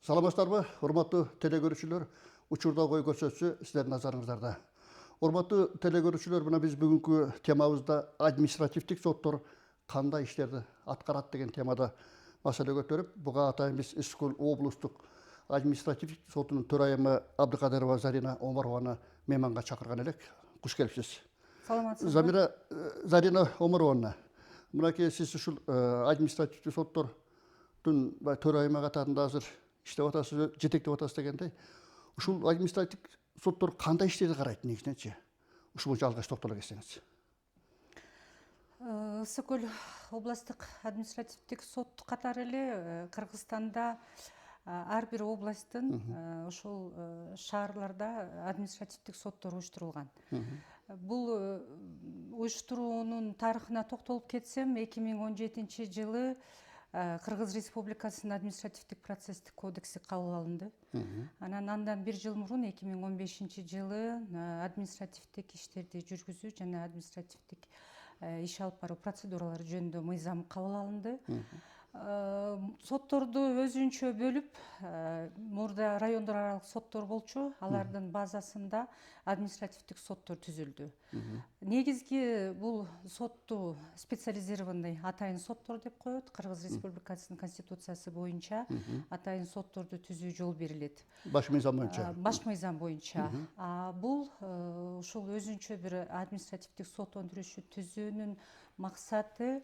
Саламатсыздарбы, урматтуу телекөрүүчүлөр, учурда ой көрсөтсү сиздердин назарыңыздарда. Урматтуу телекөрүүчүлөр, мына биз бүгүнкү темабызда административдик соттор кандай иштерди аткарат деген темада маселе көтөрүп, буга атайын биз Ысыкөл облустук административдик сотунун төрайымы Абдыкадырова Зарина Омарованы мейманга чакырган элек. Куш келипсиз. Саламатсызбы? Зарина Омаровна, мынакей сиз ушул административдик соттордун төрайымы катарында азыр иштеп атасыз, жетектеп атасыз дегендей. Ушул административдик соттор кандай иштерди карайт негизиненчи? Ушул боюнча алгач токтоло кетсеңиз. Ысыкөл областык административдик сот катары эле Кыргызстанда ар бир областтын ушул шаарларда административдик соттор уюштурулган. Бул уюштуруунун тарыхына токтолуп кетсем, 2017 жылы Кыргыз Республикасынын административдик процесстик кодекси кабыл алынды. Андан бир жыл мурун 2015 жылы административдик иштерди жүргүзүү жана административдик иш алып баруу процедуралары жөнүндө мыйзам кабыл алынды. Сотторду өзүнчө бөлүп, мурда райондор аралык соттор болчу, алардын базасында административдик соттор түзүлдү. Негизги бул сотту специализированный атайын соттор деп коет. Кыргыз Республикасынын конституциясы боюнча атайын сотторду түзүү жол берилет. Баш мыйзам боюнча. Баш мыйзам боюнча. Бул ушул өзүнчө бир административдик сот өндүрүшү түзүүнүн максаты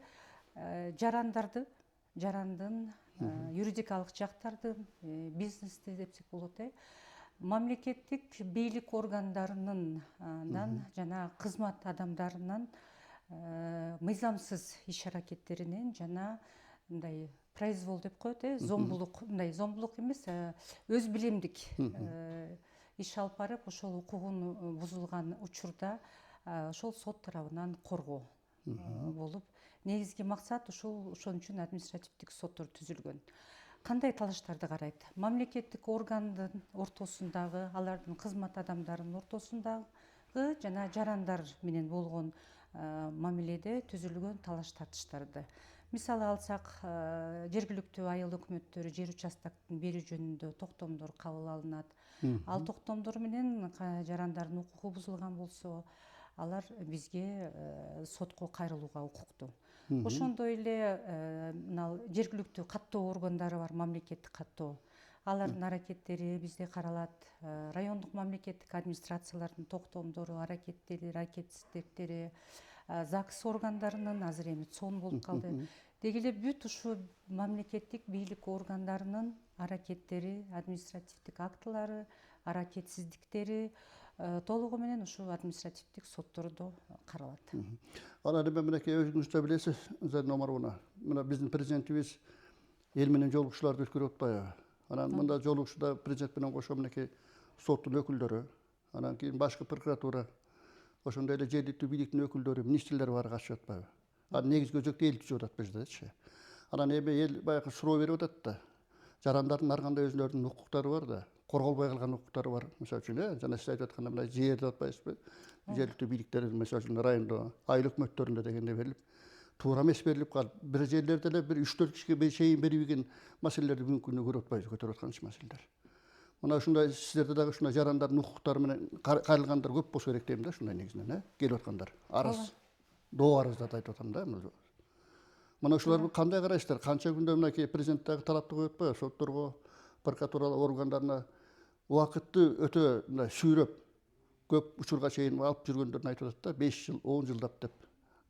жарандын юридикалык жактардын бизнести депсек болот, мамлекеттик бийлик органдарынын жана кызмат адамдарынын мыйзамсыз иш аракеттеринен жана мындай произвол деп коет, зомбулук, мындай зомбулук эмес, өз билемдик иш алып барып, ошол укугун бузулган учурда ошол сот тарабынан коргоо болуп, негизги максат ошон үчүн административдик соттор түзүлгөн. Кандай талаштарды карайт? Мамлекеттик органдын ортосундагы, алардын кызмат адамдарынын ортосундагы жана жарандар менен болгон мамиледе түзүлгөн талаш тартыштарды. Мисалы алсак, жергиликтүү айыл өкмөттөрү жер участоктун берүү жөнүндө токтомдор кабыл алынат. Ал токтомдор менен жарандардын укугу бузулган болсо, алар бизге сотко кайрылууга укуктуу. Ошондой эле мына жергиликтүү каттоо органдары бар, мамлекеттик каттоо. Алардын аракеттери бизде каралат. Райондук мамлекеттик администрациялардын токтомдору, аракетсиздиктери, ЗАГС органдарынын азыр эми ЦОН болуп калды. Деги эле бүт ушу мамлекеттик бийлик органдарынын аракеттери, административдик актылары, аракетсиздиктери толугу менен ушул административдик соттордо каралат. Ана эми мынакей өзүңүз да билесиз, Зарина Омаровна, мына биздин президентибиз эл менен жолугушууларды өткөрүп атпайбы? Анан мында жолугушууда президент менен кошо мынакей соттун өкүлдөрү, анан кийин башкы прокуратура, ошондой эле жергиликтүү бийликтин өкүлдөрү, министрлер баары катышып атпайбы? Анан негизги өзөктө эл түзүп атат бул жердечи. Анан эми эл баягы суроо берип атат да. Жарандардын ар кандай өзүлөрүнүн укуктары бар да, корголбой калган укуктары бар. Мисалы үчүн, жана сиз айтып атканда мына жер деп атпайсызбы? Жергиликтүү бийликтер, мисалы үчүн райондо, айыл өкмөттөрүндө дегенде берилип, туура эмес берилип калып, бир жерлерде эле бир 3-4 кишиге чейин берилген маселелерди бүгүнкү күндө көрүп атпайбыз, көтөрүп аткан маселелер. Мына ушундай сиздерде дагы ушундай жарандардын укуктары менен кайрылгандар көп болсо керек дейм да, ушундай негизинен, келип аткандар. Арыз, доо арыздарды айтып атам да. Мына ушуларды кандай карайсыздар? Канча күндө мынакей президент дагы талапты коюп атпайбы? Сотторго, прокуратура органдарына убакытты өтө мындай сүйрөп, көп учурга чейин алып жүргөндөрүн айтып атат да, 5 жыл, 10 жылдап деп.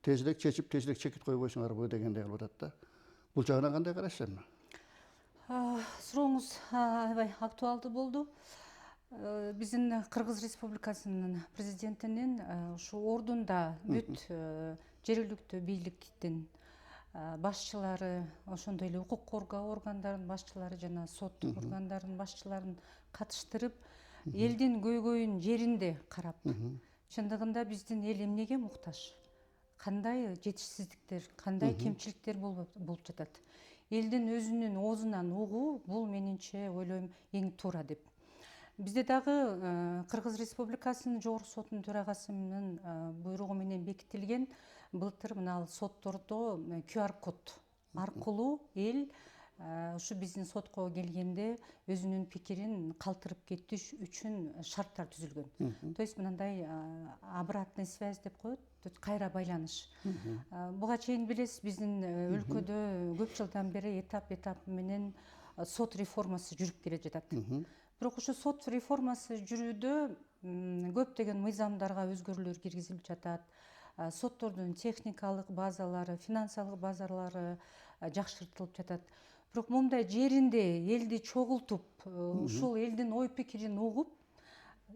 Тезирээк чечип, тезирээк чекит коюп койсоңарбы дегендей кылып атат да. Бул жагынан кандай карайсыздар? Сурооңуз аябай актуалдуу болду. Биздин Кыргыз Республикасынын президентинин ушу ордунда бүт жергиликтүү бийликтин башчылары, ошондой эле укук коргоо органдарынын башчылары жана сот органдарынын башчыларын катыштырып, элдин көйгөйүн жеринде карап, чындыгында биздин эл эмнеге муктаж? Кандай жетишсиздиктер, кандай кемчиликтер болуп жатат? Элдин өзүнүн оозунан угуу бул менимче ойлойм эң туура деп. Бизде дагы Кыргыз Республикасынын жогорку сотунун төрагасынын буйругу менен бекитилген былтыр мына соттордо QR код аркылуу эл ушу биздин сотко келгенде өзүнүн пикирин калтырып кетиш үчүн шарттар түзүлгөн. То есть мындай обратный связь деп коет, кайра байланыш. Буга чейин билесиз, биздин өлкөдө көп жылдан бери этап менен сот реформасы жүрүп келе жатат. Бирок ушу сот реформасы жүрүүдө көптөгөн мыйзамдарга өзгөрүүлөр киргизилип жатат. Соттордун техникалык базалары, финансылык базалары жакшыртылып жатат. Бирок мындай жеринде элди чогултуп, ушул элдин ой пикирин угуп,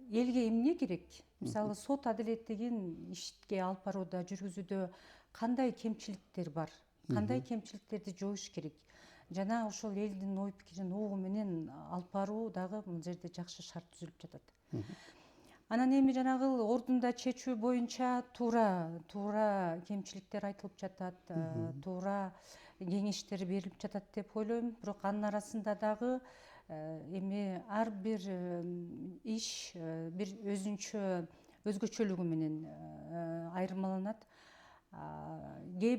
элге эмне керек? Мисалы, сот адилеттигин ишке алып барууда, жүргүзүүдө кандай кемчиликтер бар? Кандай кемчиликтерди жоюш керек? Жана ошол элдин ой пикирин угуу менен алып баруу дагы бул жерде жакшы шарт түзүлүп жатат. Анан эми жанагы ордунда чечүү боюнча туура кемчиликтер айтылып жатат, туура кеңештер берилип жатат деп ойлойм. Бирок анын арасында дагы эми ар бир иш бир өзгөчөлүгү менен айырмаланат. Кээ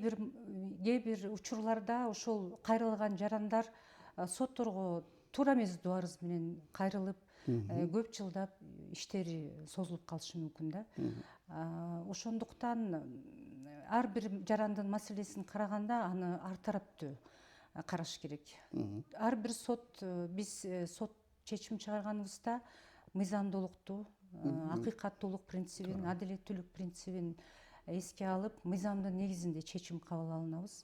бир учурларда ошол кайрылган жарандар сотторго туура эмес дуарыз менен кайрылып, көп жылдап иштери созулуп калышы мүмкүн да. Ошондуктан ар бир жарандын маселесин караганда аны ар тараптуу караш керек. Ар бир биз сот чечим чыгарганыбызда мыйзамдуулукту, акыйкаттуулук принцибин, адилеттүүлүк принцибин эске алып, мыйзамдын негизинде чечим кабыл алынабыз.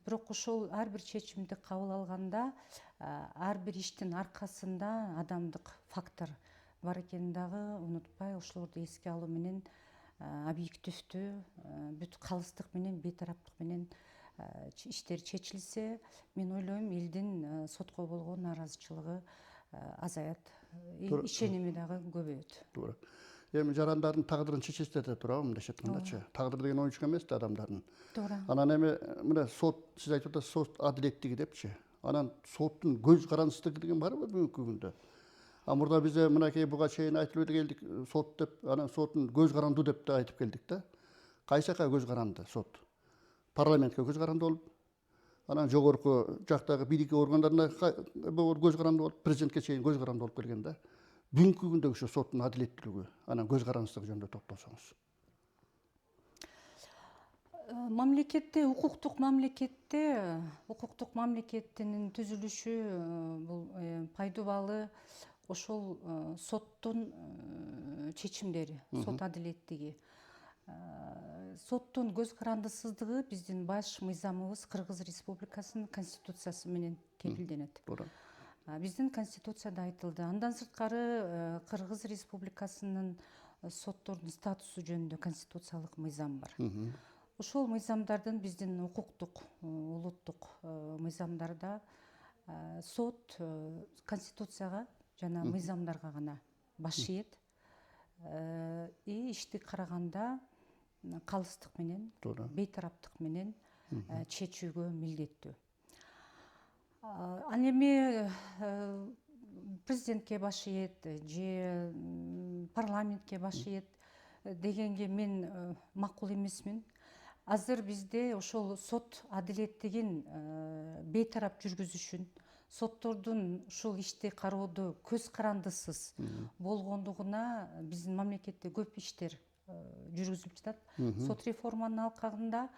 Бирок ошол ар бир чечимди кабыл алганда, ар бир иштин аркасында адамдык фактор бар экенин дагы унутпай, ошолорду эске алуу менен объективдүү, бүт калыстык менен, бейтараптык менен иштер чечилсе, мен ойлойм, элдин сотко болгон нааразычылыгы азаят, ишеними дагы көбөйөт. Туура. Эми жарандардын тагдырын чечесиз деп турабы, мындайча айткандачы. Тагдыр деген оюнчук эмес да адамдардын. Туура. Анан эми мына сот, сиз айтып атасыз, сот адилеттиги депчи. Анан соттун көз карандысыздыгы деген барбы бүгүнкү күндө? Мурда бизе мынакей буга чейин айтылып келдик, сот деп, анан соттун көз карандуу деп да айтып келдик да. Кайсы жака көз каранды сот? Парламентке көз каранды болуп, анан жогорку жактагы бийлик органдарына көз каранды болуп, президентке чейин көз каранды болуп келген да. Бүгүнкү күндөгү ушу соттун адилеттүүлүгү, анан көз карандысыздыгы жөнүндө токтолсоңуз. Мамлекетте, укуктук мамлекеттин түзүлүшү бул пайдубалы ошол соттун чечимдери, сот адилеттиги. Соттун көз карандысыздыгы биздин баш мыйзамыбыз Кыргыз Республикасынын конституциясы менен кепилденет. Биздин конституцияда айтылды. Андан сырткары Кыргыз Республикасынын соттордун статусу жөнүндө конституциялык мыйзам бар. Ошол мыйзамдардын биздин укуктук, улуттук мыйзамдарда сот конституцияга жана мыйзамдарга гана баш ийет. Ишти караганда калыстык менен, бейтараптык менен чечүүгө милдеттүү. Ал эми президентке баш ийет же парламентке баш ийет дегенге мен макул эмесмин. Азыр бизде ошол сот адилеттигин бейтарап жүргүзүшүн, соттордун ушул ишти кароодо көз карандысыз болгондугуна биздин мамлекетте көп иштер жүргүзүлүп жатат. Сот реформанын алкагында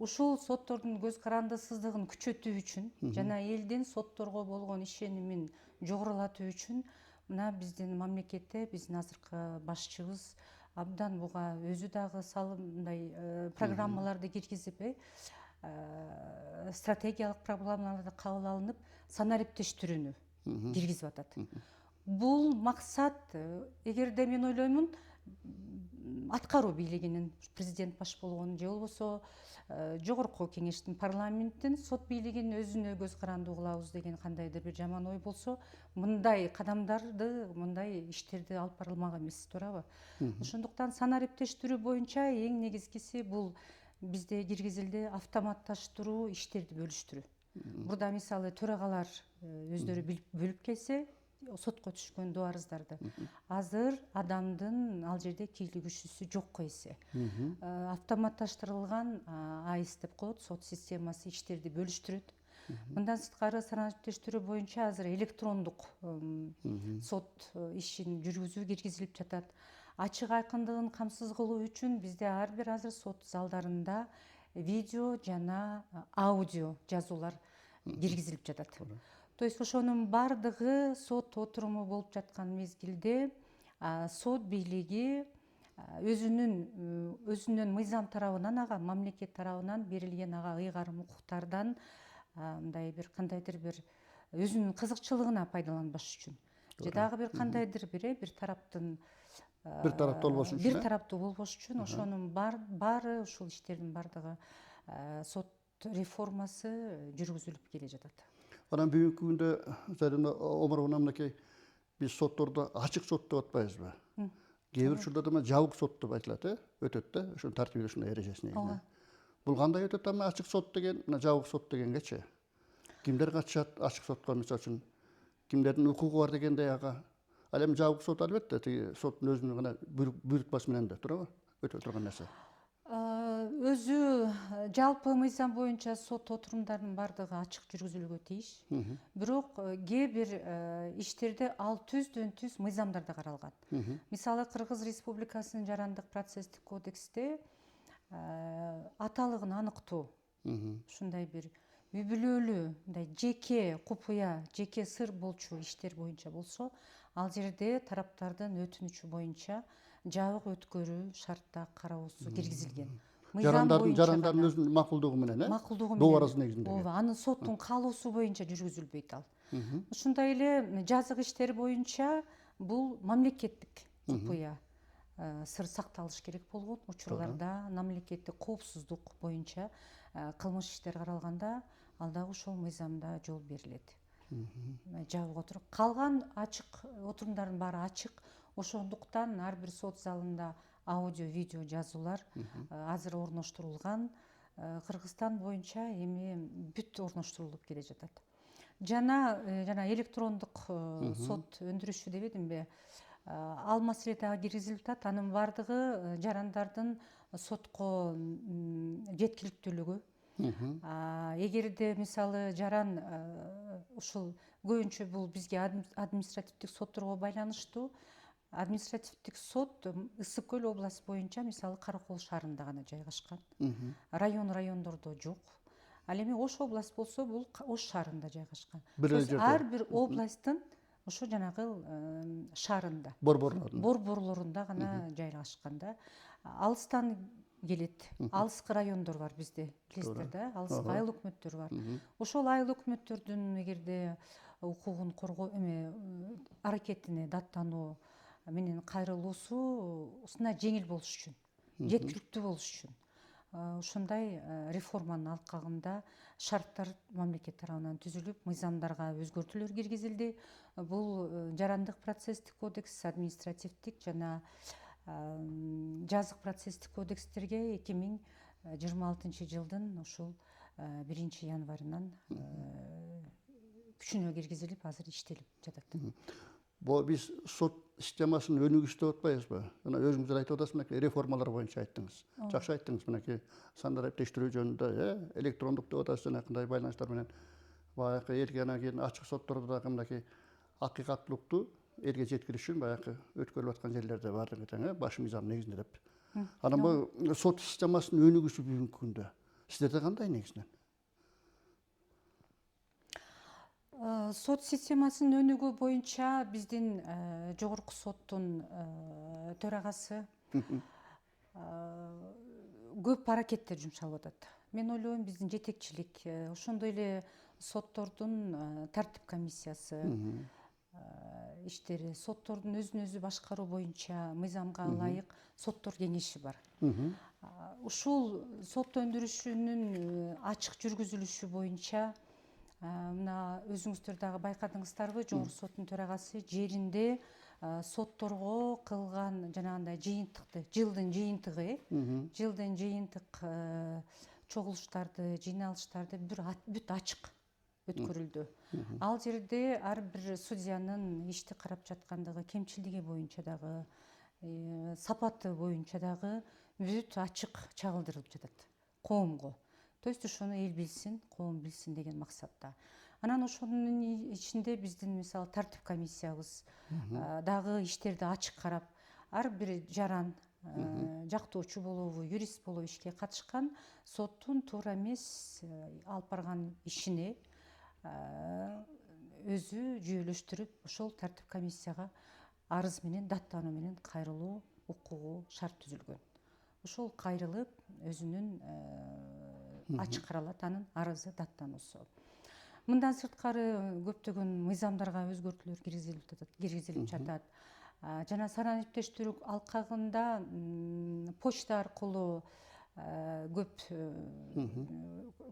ушул соттордун көз карандысыздыгын күчөтүү үчүн жана элдин сотторго болгон ишенимин жогорулатуу үчүн мына биздин мамлекетте биздин азыркы башчыбыз абдан буга өзү дагы мындай программаларды киргизип, стратегиялык программаларды кабыл алынып, санариптештирүүнү киргизип атат. Бул максат, эгерде мен ойлоймун, аткаруу бийлигинин, президент баш болгон же болбосо жогорку кеңештин, парламенттин сот бийлигин өзүнө көз карандуу кылабыз деген кандайдыр бир жаман ой болсо, мындай кадамдарды, мындай иштерди алып барылмак эмес, туурабы? Ошондуктан санариптештирүү боюнча эң негизгиси бул бизде киргизилди автоматташтыруу, иштерди бөлүштүрүү. Бурда мисалы төрагалар өздөрү бөлүп келсе, сотко түшкөн дуарыздарды. Азыр адамдын ал жерде кийлик күчүсү жокко эсе. Автоматташтырылган АИС деп коет, сот системасы иштерди бөлүштүрөт. Мындан сырткары санариптештирүү боюнча азыр электрондук сот ишин жүргүзүү киргизилип жатат. Ачык айкындыгын камсыз кылуу үчүн бизде ар бир азыр сот залдарында видео жана аудио жазуулар киргизилип жатат. То есть ошонун бардыгы сот отуруму болуп жаткан мезгилде сот бийлиги өзүнүн мыйзам тарабынан ага мамлекет тарабынан берилген ага ыйгарым укуктардан мындай бир кандайдыр бир өзүнүн кызыкчылыгына пайдаланбаш үчүн же дагы бир кандайдыр бир тараптын бир тараптуу болбош үчүн, бир тараптуу болбош үчүн ошонун баары ушул иштердин бардыгы сот реформасы жүргүзүлүп келе жатат. Анан бүгүнкү күндө Зарина Омаровна мынакей биз сотторду ачык сот деп атпайбызбы? Кээ бир учурларда жабык сот деп айтылат, өтөт да, ошонун тартиби ушундай эрежеси негизинен. Бул кандай өтөт ама ачык сот деген, мына жабык сот дегенгечи? Кимдер катышат ачык сотко, мисалы үчүн? Кимдердин укугу бар дегендей ага? Ал эми жабык сот албетте тиги соттун өзүнүн гана буйрутмасы менен да туурабы? Өтө турган нерсе. Өзү жалпы мыйзам боюнча сот отурумдарынын бардыгы ачык жүргүзүлүүгө тийиш. Бирок кээ бир иштерде ал түздөн түз мыйзамдарда каралган. Мисалы Кыргыз Республикасынын жарандык процесстик кодексте аталыгын аныктоо ушундай бир үй бүлөлүү мындай жеке купуя, жеке сыр болчу иштер боюнча болсо, ал жерде тараптардын өтүнүчү боюнча жабык өткөрүү шартта кароосу киргизилген. Жарандардын өзүнүн макулдугу менен, добуразы негизинде. Ооба, анын соттун каалоосу боюнча жүргүзүлбөйт ал. Ушундай эле жазык иштер боюнча бул мамлекеттик купуя сыр сакталыш керек болгон учурларда мамлекеттик коопсуздук боюнча кылмыш иштер каралганда ал дагы ошол мыйзамда жол берилет. Жабык отуруп калган ачык отурумдардын баары ачык. Ошондуктан ар бир сот залында аудио, видео жазуулар азыр орноштурулган. Кыргызстан боюнча эми бүт орноштурулуп келе жатат. Жана электрондук сот өндүрүшү дебедимби? Ал маселе дагы киргизилип атат. Анын бардыгы жарандардын сотко жеткиликтүүлүгү. Эгерде мисалы жаран ушул көбүнчө бул бизге административдик сотторго байланыштуу. Административдик сот Ысык Көл область боюнча мисалы Каракол шаарында гана жайгашкан. Райондордо жок. Ал эми Ош область болсо бул Ош шаарында жайгашкан. Ар бир областтын ошо жанагы шаарында, борборлорунда гана жайгашкан да. Алыстан келет. Алыскы райондор бар бизде, билесиздер да, алыскы айыл өкмөттөр бар. Ошол айыл өкмөттөрдүн эгерде укугун коргоо аракетине даттануу менен кайрылуусуна жеңил болуш үчүн, жеткиликтүү болуш үчүн ушундай реформанын алкагында шарттар мамлекет тарабынан түзүлүп, мыйзамдарга өзгөртүүлөр киргизилди. Бул жарандык процесстик кодекс, административдик жана жазык процесстик кодекстерге 2026 жылдын ушул 1 январынан күчүнө киргизилип, азыр иштелип жатат. Бул биз сот системасынын өнүгүшү деп атпайбызбы? Жана өзүңүз айтып атасыз, мынакей реформалар боюнча айттыңыз. Жакшы айттыңыз, мынакей сандариптештирүү жөнүндө, электрондук деп атасыз, жанакындай байланыштар менен баягы элге анан кийин ачык соттордо дагы мынакей акыйкаттуулукту элге жеткириш үчүн баягы өткөрүлүп аткан жерлерде бардыгы тең, баш мыйзам негизинде деп. Анан бул сот системасынын өнүгүшү бүгүнкү күндө сиздерде кандай негизинен? Сот системасынын өнүгүү боюнча биздин жогорку соттун төрагасы көп аракеттер жумшалып атат. Мен ойлойм, биздин жетекчилик, ошондой эле соттордун тартип комиссиясы иштери, соттордун өзүн өзү башкаруу боюнча мыйзамга ылайык соттор кеңеши бар. Ушул сот өндүрүшүнүн ачык жүргүзүлүшү боюнча мына өзүңүздөр дагы байкадыңыздарбы, жогорку соттун төрагасы жеринде сотторго кылган жанагындай жыйынтыкты, жылдын жыйынтык чогулуштарды, жыйналыштарды бүт ачык өткөрүлдү. Ал жерде ар бир судьянын ишти карап жаткандыгы, кемчилиги боюнча дагы, сапаты боюнча дагы бүт ачык чагылдырылып жатат коомго. То есть ошону эл билсин, коом билсин деген максатта. Анан ошонун ичинде биздин мисалы тартип комиссиябыз дагы иштерди ачык карап, ар бир жаран жактоочу болобу, юрист болобу ишке катышкан соттун туура эмес алып барган ишине өзү жүйөлөштүрүп ошол тартип комиссияга арыз менен даттануу менен кайрылуу укугу шарт түзүлгөн. Ошол кайрылып өзүнүн ачык каралат анын арызы даттануусу. Мындан сырткары көптөгөн мыйзамдарга өзгөртүүлөр киргизилип жатат. Жана санариптештирүү алкагында почта аркылуу көп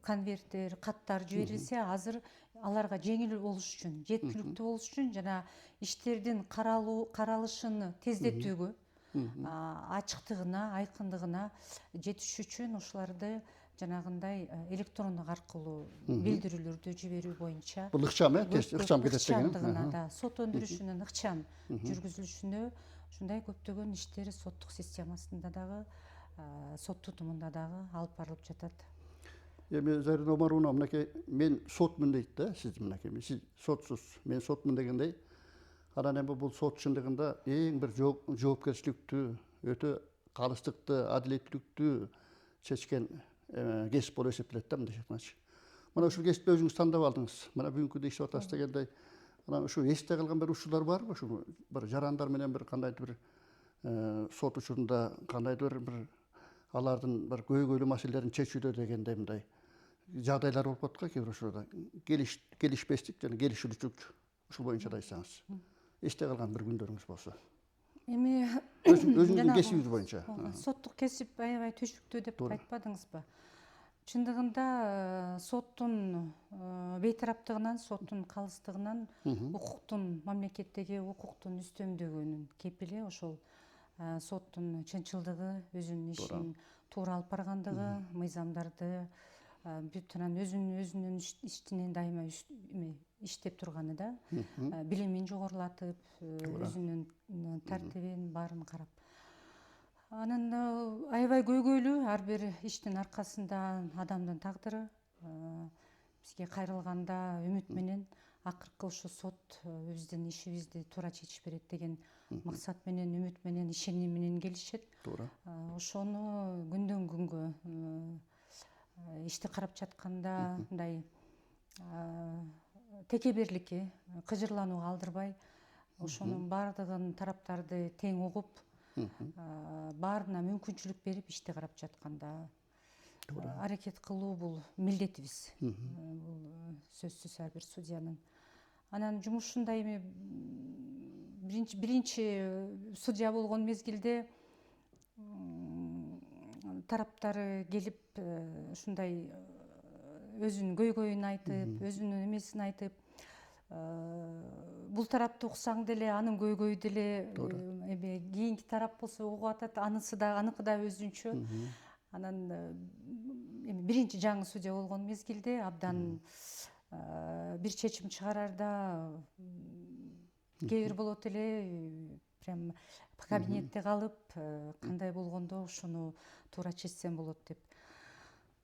конверттер, каттар жиберилсе, азыр аларга жеңил болуш үчүн, жеткиликтүү болуш үчүн жана иштердин каралышын тездетүүгө, ачыктыгына, айкындыгына жетиш үчүн ушуларды жанагындай электрондук аркылуу билдирүүлөрдү жиберүү боюнча Бул ыкчам, ыкчам кетет деген. ыкчамдыгына, сот өндүрүшүнүн ыкчам жүргүзүлүшүнө ушундай көптөгөн иштер соттук системасында дагы, сот тутумунда дагы алып барылып жатат. Эми Зарина Омаровна, мынакей мен сотмун дейт да, сиз мынакей сиз сотсуз, мен сотмун дегендей. Анан эми бул сот чындыгында эң бир жоопкерчиликтүү, өтө калыстыктуу, адилеттүүлүктүү чечкен кесип болуп эсептелет да, мындайча айтканда. Мына ушул кесипти өзүңүз тандап алдыңыз. Мына бүгүнкү күндө иштеп атасыз дегендей. Анан ушу эсте калган бир учурлар барбы? Ушу бир жарандар менен бир кандайдыр бир сот учурунда кандайдыр бир алардын бир көйгөйлүү маселелерин чечүүдө дегендей мындай жагдайлар болуп атат го, кээ бир учурда келишпестик жана келишилүүчүлүк ушул боюнча да айтсаңыз. Эсте калган бир күндөрүңүз болсо. Эми өзүңүздүн кесибиңиз боюнча. Соттук кесип аябай түйшүктүү деп айтпадыңызбы? Чындыгында соттун бейтараптыгынан, соттун калыстыгынан, укуктун, мамлекеттеги укуктун үстөмдүгүнүн кепили ошол соттун чынчылдыгы, өзүнүн ишин туура алып баргандыгы, мыйзамдарды бүт анан өзүнүн иштинен дайыма иштеп турганы да, билимин жогорулатып, өзүнүн тартибин баарын карап. Анан аябай көйгөйлүү ар бир иштин аркасында адамдын тагдыры. Бизге кайрылганда үмүт менен акыркы ушу сот биздин ишибизди туура чечип берет деген максат менен, үмүт менен, ишеним менен келишет. Ошону күндөн күнгө ишти карап жатканда мындай текеберликке, кыжырланууга алдырбай, ошонун баардыгын тараптарды тең угуп, баарына мүмкүнчүлүк берип ишти карап жатканда аракет кылуу бул милдетибиз. Бул сөзсүз ар бир судьянын. Анан жумушунда эми биринчи судья болгон мезгилде тараптары келип ушундай өзүнүн көйгөйүн айтып, өзүнүн эмесин айтып, бул тарапты уксаң деле анын көйгөйү деле эми кийинки тарап болсо угуп атат, аныкы да өзүнчө. Анан эми биринчи жаңы судья болгон мезгилде абдан бир чечим чыгарарда кээ бир болот эле прям кабинетте калып, кандай болгондо ушуну туура чечсем болот деп.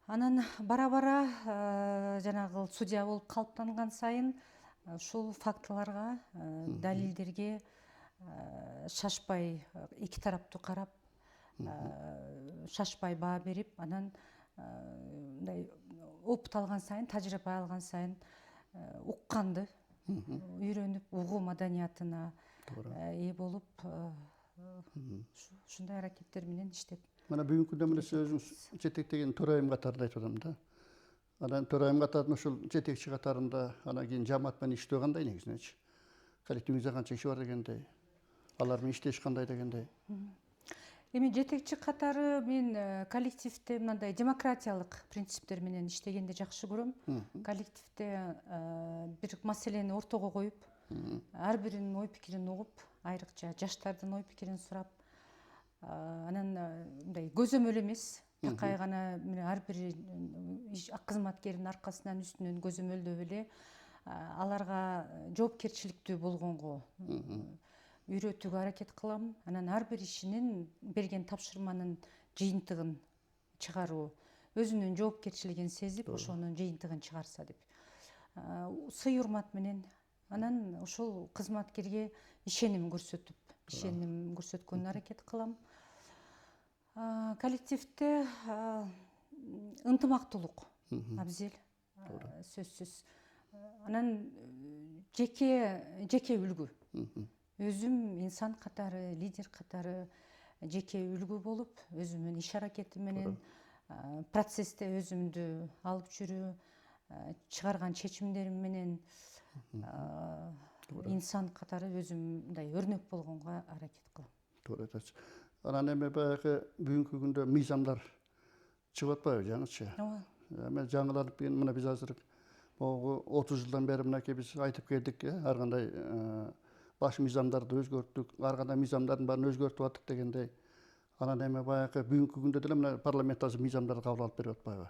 Анан бара-бара жанагы судья болуп калыптанган сайын ушул фактыларга, далилдерге шашпай, эки тараптуу карап, шашпай баа берип, анан мындай опыт алган сайын, тажрыйба алган сайын укканды үйрөнүп, угуу маданиятына ээ болуп, ушундай аракеттер менен иштеп. Мына бүгүнкү күндө мына сиз өзүңүз жетектеген төрайым катарында айтып атам да. Анан төрайым катарында ушул жетекчи катарында анан кийин жамаат менен иштөө кандай негизинечи? Коллективиңизде канча киши бар дегендей? Алар менен иштеш кандай дегендей? Эми жетекчи катары мен коллективде мындай демократиялык принциптер менен иштегенди жакшы көрөм. Коллективде бир маселени ортого коюп, ар биринин ой пикирин угуп, айрыкча жаштардын ой пикирин сурап, анан мындай көзөмөл эмес, такай гана ар бир кызматкердин аркасынан үстүнөн көзөмөлдөп эле аларга жоопкерчиликтүү болгонго үйрөтүүгө аракет кылам. Анан ар бир ишинин берген тапшырманын жыйынтыгын чыгаруу, өзүнүн жоопкерчилигин сезип ошонун жыйынтыгын чыгарса деп. Сый урмат менен анан ошол кызматкерге ишеним көрсөткөнгө аракет кылам. Коллективде ынтымактуулук абзел, сөзсүз. Анан жеке үлгү. Өзүм инсан катары, лидер катары жеке үлгү болуп, өзүмдүн иш аракетим менен процессте өзүмдү алып жүрүү, чыгарган чечимдерим менен инсан катары өзүм мындай өрнөк болгонго аракет кылам. Туура айтасыз. Анан эми баягы бүгүнкү күндө мыйзамдар чыгып атпайбы жаңычы? Мен жаңыланып келген, мына биз азыр могу 30 жылдан бери мынакей биз айтып келдик, ар кандай баш мыйзамдарды өзгөрттүк, ар кандай мыйзамдардын баарын өзгөртүп аттык дегендей. Анан эми баягы бүгүнкү күндө деле мына парламент азыр мыйзамдарды кабыл алып берип атпайбы?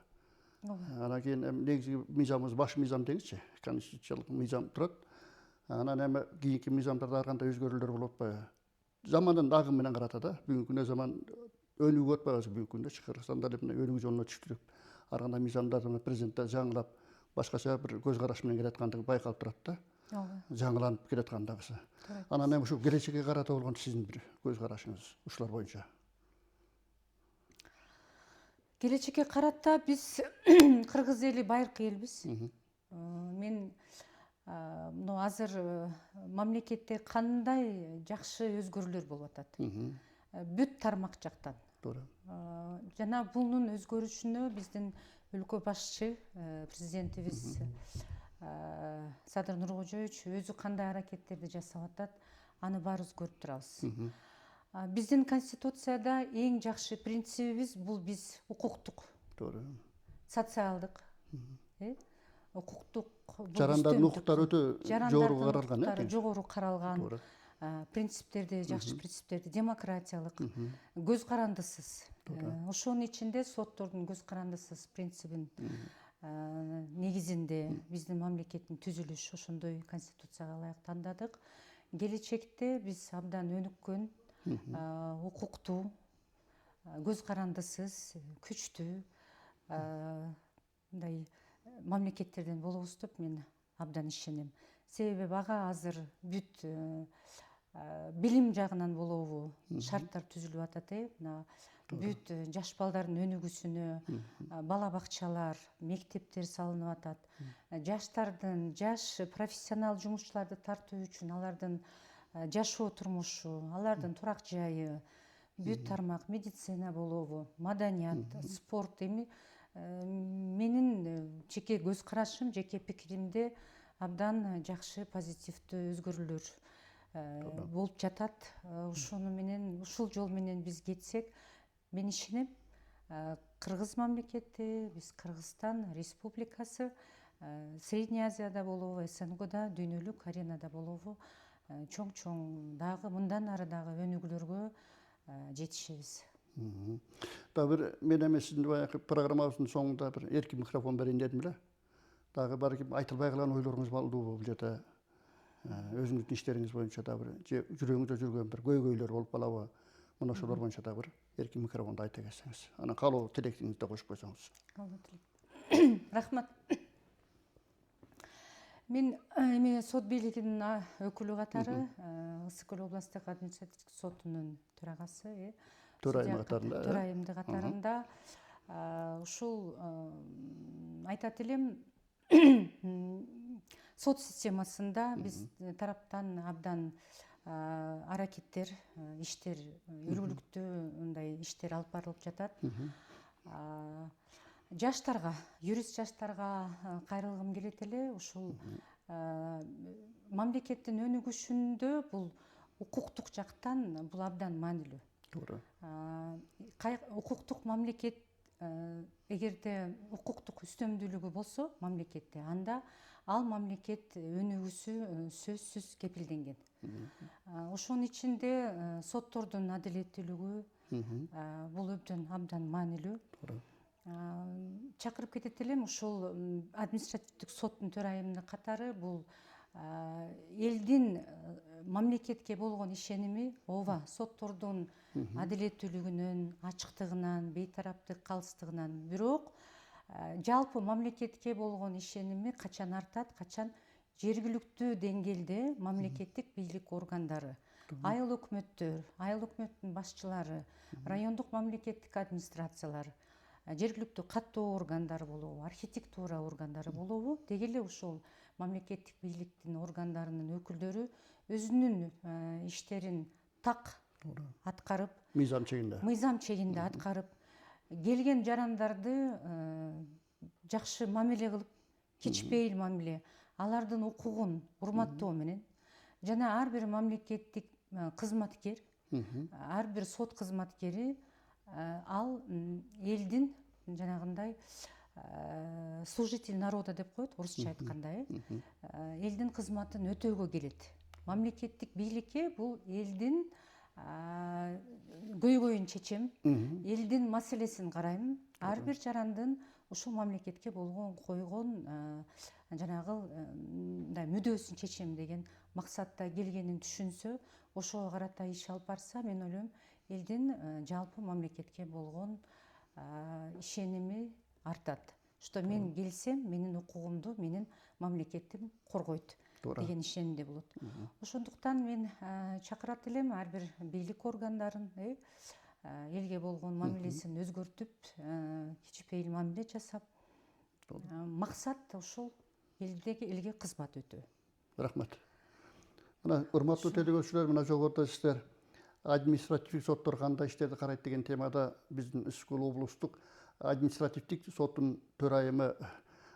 Анан кийин негизги мыйзамыбыз баш мыйзам деңизчи, конституциялык мыйзам турат. Анан эми кийинки мыйзамдарда ар кандай өзгөрүүлөр болуп атпайбы? Замандын агымы менен карата да, бүгүнкү күндө заман өнүгүп атпайбы бүгүнкү күндө? Кыргызстанда эле мына өнүгүү жолуна түштүрүп, ар кандай мыйзамдарды президенттер жаңылап, башкача бир көз караш менен келаткандыгы байкалып турат да. Жаңыланып келаткандыгы. Анан эми ушу келечекке карата болгон сиздин бир көз карашыңыз ушулар боюнча. Келечекке карата биз кыргыз эли байыркы элбиз. Мен мына азыр мамлекетте кандай жакшы өзгөрүүлөр болуп атат. Бүт тармак жактан. Жана бунун өзгөрүшүнө биздин өлкө башчы президентибиз Садыр Нуркожоевич өзү кандай аракеттерди жасап атат, аны баарыбыз көрүп турабыз. Биздин конституцияда эң жакшы принцибибиз бул биз укуктук, социалдык, укуктук, жарандардын укуктары өтө жогору каралган принциптерди, жакшы принциптерди, демократиялык, көз карандысыз. Ошонун ичинде соттордун көз карандысыз принцибин негизинде биздин мамлекеттин түзүлүшү ошондой конституцияга ылайык тандадык. Келечекте биз абдан өнүккөн, укуктуу, көз карандысыз, күчтүү мындай мамлекеттерден болобуз деп мен абдан ишенем. Себеби ага азыр бүт билим жагынан болобу шарттар түзүлүп атат. Бүт жаш балдардын өнүгүүсүнө бала бакчалар, мектептер салынып атат. Жаштардын, жаш профессионал жумушчуларды тартуу үчүн алардын жашоо турмушу, алардын турак жайы, бүт тармак медицина болобу, маданият, спорт эми менин жеке көз карашым, жеке пикиримде абдан жакшы позитивдүү өзгөрүүлөр болуп жатат. Ошону менен, ушул жол менен биз кетсек, мен ишенем, Кыргыз мамлекети, биз Кыргызстан Республикасы Средний Азияда болобу, СНГда, дүйнөлүк аренада болобу чоң дагы мындан ары дагы өнүгүүлөргө жетишебиз. Дагы бир мен эми сиздин баягы программабыздын соңунда бир эркин микрофон берейин дедим эле. Дагы балким айтылбай калган ойлоруңуз болдубу, бул жерде өзүңүздүн иштериңиз боюнча дагы бир жүрөгүңүздө жүргөн бир көйгөйлөр болуп калабы? Мына ошолор боюнча дагы бир эркин микрофондо айта кетсеңиз. Анан калуу тилектиңизди да кошуп койсоңуз. Рахмат. Мен эми сот бийлигинин өкүлү катары Ысык Көл областтык административдик сотунун төрагасы, төрайымды катарында ушул айтат элем, сот системасында биз тараптан абдан аракеттер, иштер, үлгүлүктүү мындай иштер алып барылып жатат. Жаштарга, юрист жаштарга кайрылгым келет эле. Ушул мамлекеттин өнүгүшүндө бул укуктук жактан бул абдан маанилүү. Туура. Укуктук мамлекет, эгерде укуктук үстөмдүүлүгү болсо мамлекетте, анда ал мамлекет өнүгүүсү сөзсүз кепилденген. Ошонун ичинде соттордун адилеттүүлүгү бул абдан маанилүү. Чакырып кетет элем, ушул административдик соттун төрайымы катары бул элдин мамлекетке болгон ишеними ооба соттордун адилеттүүлүгүнөн, ачыктыгынан, бейтараптык калыстыгынан, бирок жалпы мамлекетке болгон ишеними качан артат, качан жергиликтүү деңгээлде мамлекеттик бийлик органдары, айыл өкмөттөр, айыл өкмөттүн башчылары, райондук мамлекеттик администрациялар, жергиликтүү каттоо органдары болобу, архитектура органдары болобу, деги эле ушул мамлекеттик бийликтин органдарынын өкүлдөрү өзүнүн иштерин так аткарып, мыйзам чегинде аткарып, келген жарандарды жакшы мамиле кылып, кичпейил мамиле, алардын укугун урматтоо менен жана ар бир мамлекеттик кызматкер, ар бир сот кызматкери ал элдин жанагындай служитель народа деп коет орусча айтканда, элдин кызматын өтөөгө келет. Мамлекеттик бийликке бул элдин көйгөйүн чечем, элдин маселесин карайм, ар бир жарандын ушул мамлекетке болгон койгон жанагы мүдөөсүн чечем деген максатта келгенин түшүнсө, ошого карата иш алып барса, мен ойлойм элдин жалпы мамлекетке болгон ишеними артат. Что мен келсем, менин укугумду менин мамлекетим коргойт деген ишенимде болот. Ошондуктан мен чакырат элем ар бир бийлик органдарын элге болгон мамилесин өзгөртүп, кичпейил мамиле жасап, максат ушул элге кызмат өтөө. Рахмат. Мына урматтуу телекөрүүчүлөр, мына жогоруда сиздер административдик соттор кандай иштерди карайт деген темада биздин Ысык Көл облустук административдик соттун төрайымы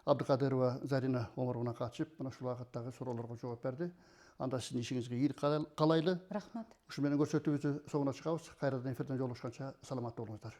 Абдыкадырова Зарина Омаровна катышып, мына ушул багыттагы суроолорго жооп берди. Анда сиздин ишиңизге ийгилик каалайлы. Рахмат. Ушу менен көрсөтүүбүздү соңуна чыгабыз. Кайрадан эфирден жолугушканча саламатта болуңуздар.